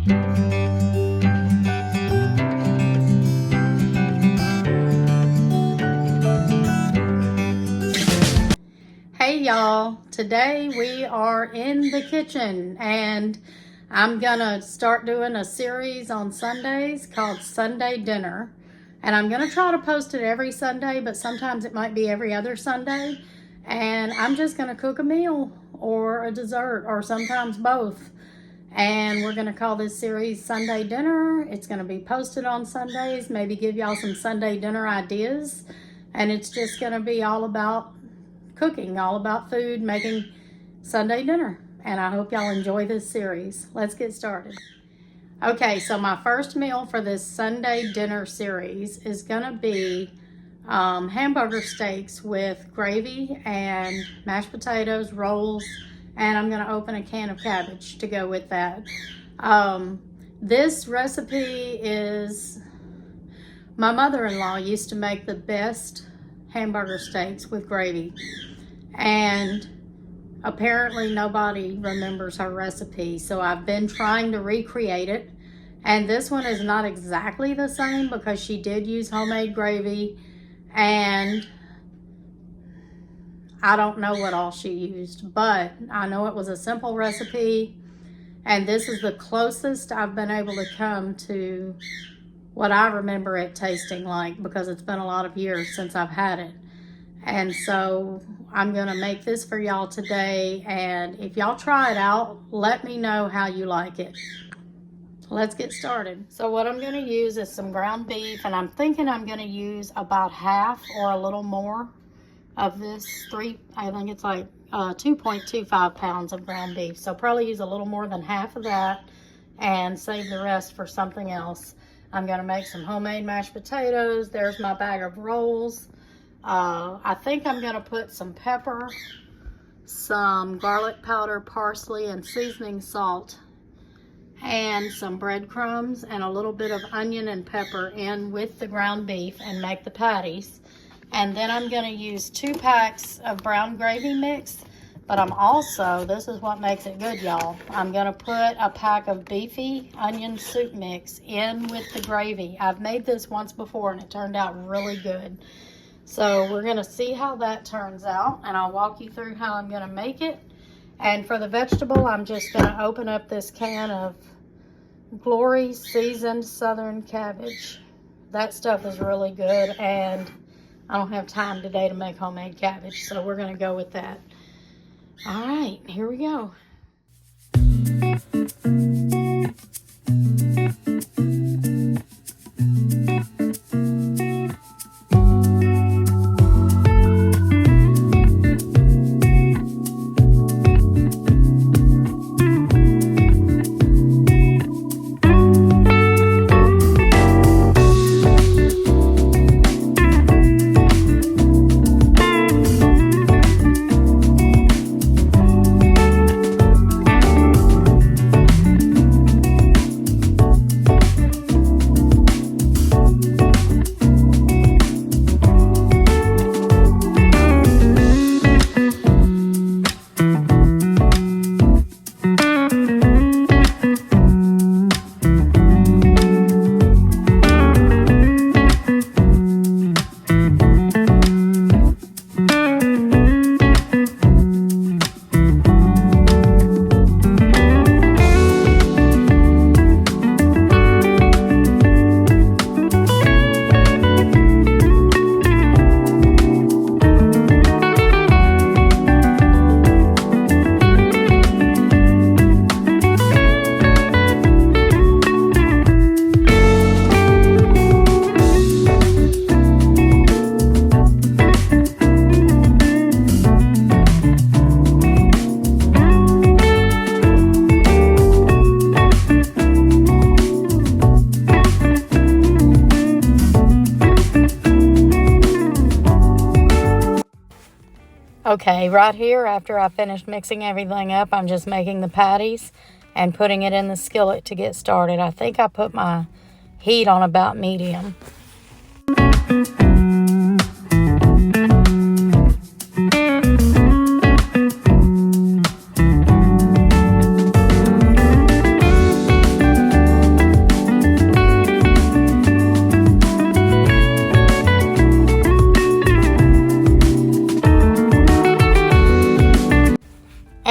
Hey y'all, today we are in the kitchen and I'm gonna start doing a series on Sundays called Sunday Dinner. And I'm gonna try to post it every Sunday, but sometimes it might be every other Sunday. And I'm just gonna cook a meal or a dessert or sometimes both. And we're gonna call this series Sunday Dinner. It's gonna be posted on Sundays, maybe give y'all some Sunday dinner ideas. And it's just gonna be all about cooking, all about food, making Sunday dinner. And I hope y'all enjoy this series. Let's get started. Okay, so my first meal for this Sunday dinner series is gonna be hamburger steaks with gravy and mashed potatoes, rolls, and I'm gonna open a can of cabbage to go with that. This recipe is, my mother-in-law used to make the best hamburger steaks with gravy, and apparently nobody remembers her recipe, so I've been trying to recreate it. And this one is not exactly the same because she did use homemade gravy, and I don't know what all she used, but I know it was a simple recipe, and this is the closest I've been able to come to what I remember it tasting like, because it's been a lot of years since I've had it. And so I'm gonna make this for y'all today, and if y'all try it out, let me know how you like it. Let's get started. So what I'm gonna use is some ground beef, and I'm thinking I'm gonna use about half or a little more of this I think it's like 2.25 pounds of ground beef. So probably use a little more than half of that and save the rest for something else. I'm gonna make some homemade mashed potatoes. There's my bag of rolls. I think I'm gonna put some pepper, some garlic powder, parsley, and seasoning salt, and some breadcrumbs and a little bit of onion and pepper in with the ground beef and make the patties. And then I'm gonna use 2 packs of brown gravy mix, but I'm also, this is what makes it good, y'all, I'm gonna put a pack of beefy onion soup mix in with the gravy. I've made this once before and it turned out really good. So we're gonna see how that turns out, and I'll walk you through how I'm gonna make it. And for the vegetable, I'm just gonna open up this can of Glory seasoned southern cabbage. That stuff is really good, and I don't have time today to make homemade cabbage, so we're gonna go with that. All right, here we go. Okay, right here, after I finished mixing everything up, I'm just making the patties and putting it in the skillet to get started. I think I put my heat on about medium.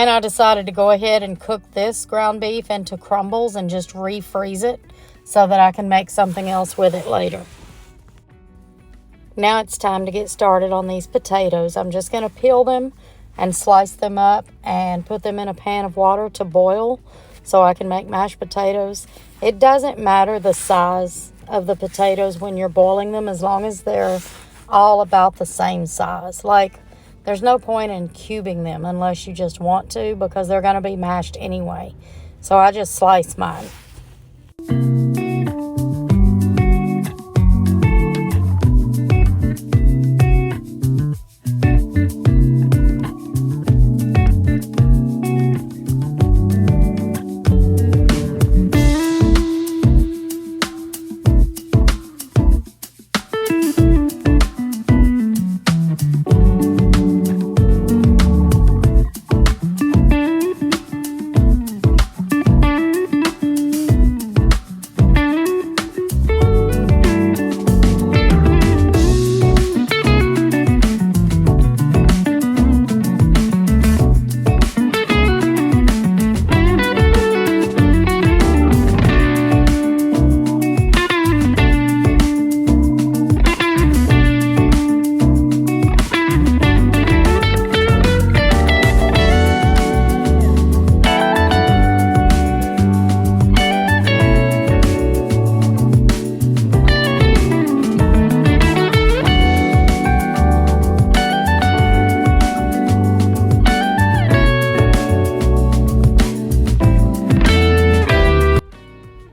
And I decided to go ahead and cook this ground beef into crumbles and just refreeze it so that I can make something else with it later. Now it's time to get started on these potatoes. I'm just going to peel them and slice them up and put them in a pan of water to boil so I can make mashed potatoes. It doesn't matter the size of the potatoes when you're boiling them, as long as they're all about the same size. Like, there's no point in cubing them unless you just want to, because they're going to be mashed anyway. So I just slice mine.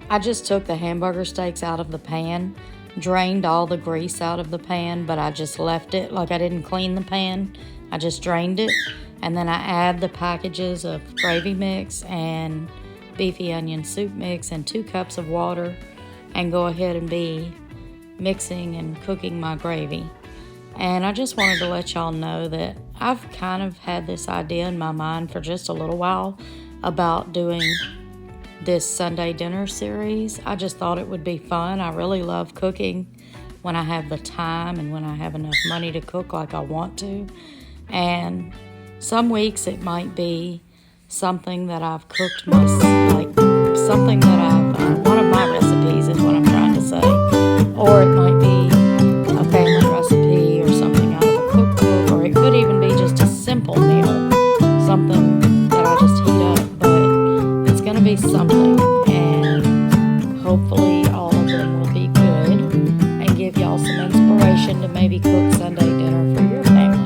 I just took the hamburger steaks out of the pan, drained all the grease out of the pan, but I just left it like I didn't clean the pan. I just drained it, and then I add the packages of gravy mix and beefy onion soup mix and 2 cups of water, and go ahead and be mixing and cooking my gravy. And I just wanted to let y'all know that I've kind of had this idea in my mind for just a little while about doing this Sunday dinner series. I just thought it would be fun. I really love cooking when I have the time and when I have enough money to cook like I want to. And some weeks it might be something that I've cooked like something that one of my recipes is what I'm trying to say. Or it might be a family recipe or something out of a cookbook, or it could even be just a simple meal, something that I just heat up. But it's going to be something, and hopefully all of them will be good and give y'all some inspiration to maybe cook Sunday dinner for your family.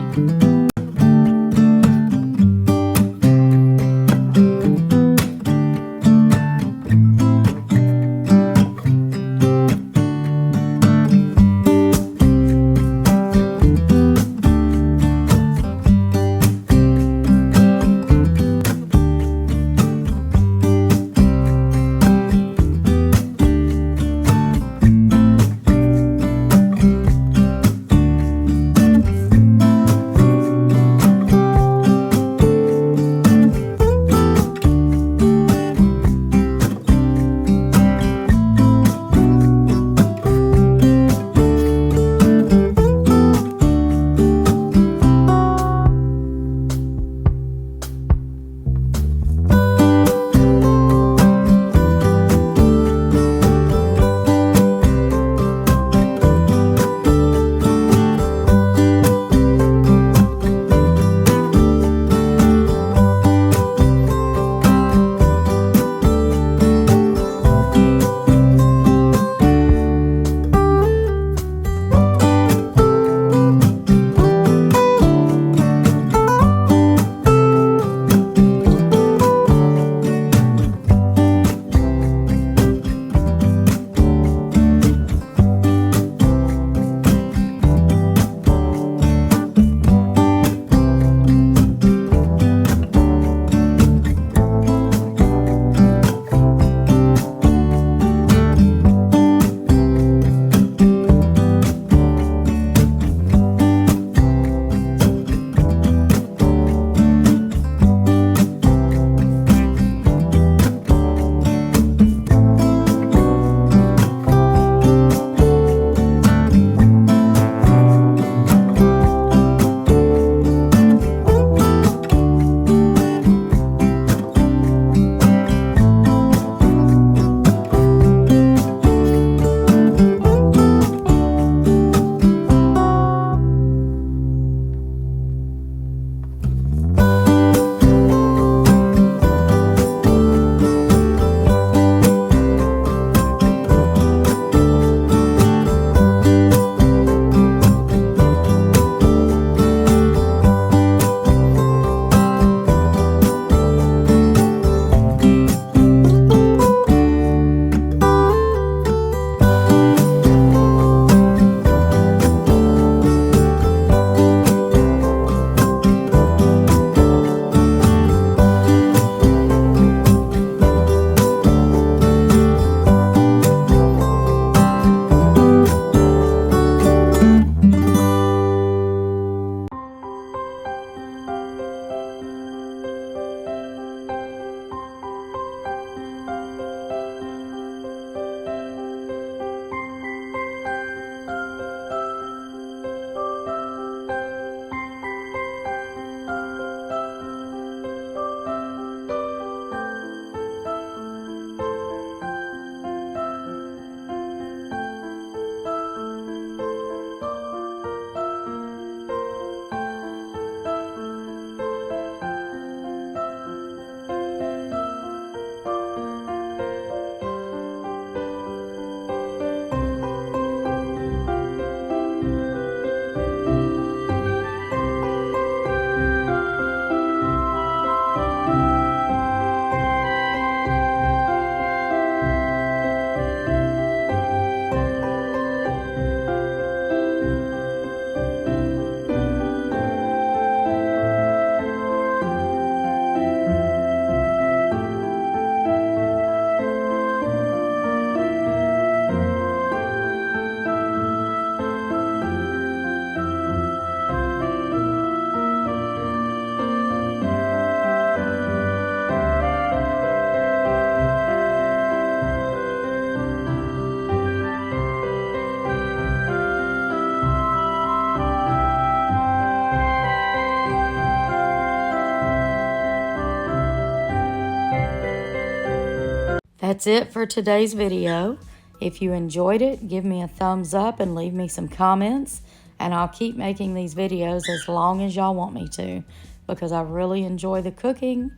That's it for today's video. If you enjoyed it, give me a thumbs up and leave me some comments. And I'll keep making these videos as long as y'all want me to, because I really enjoy the cooking.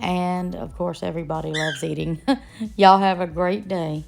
And, of course, everybody loves eating. Y'all have a great day.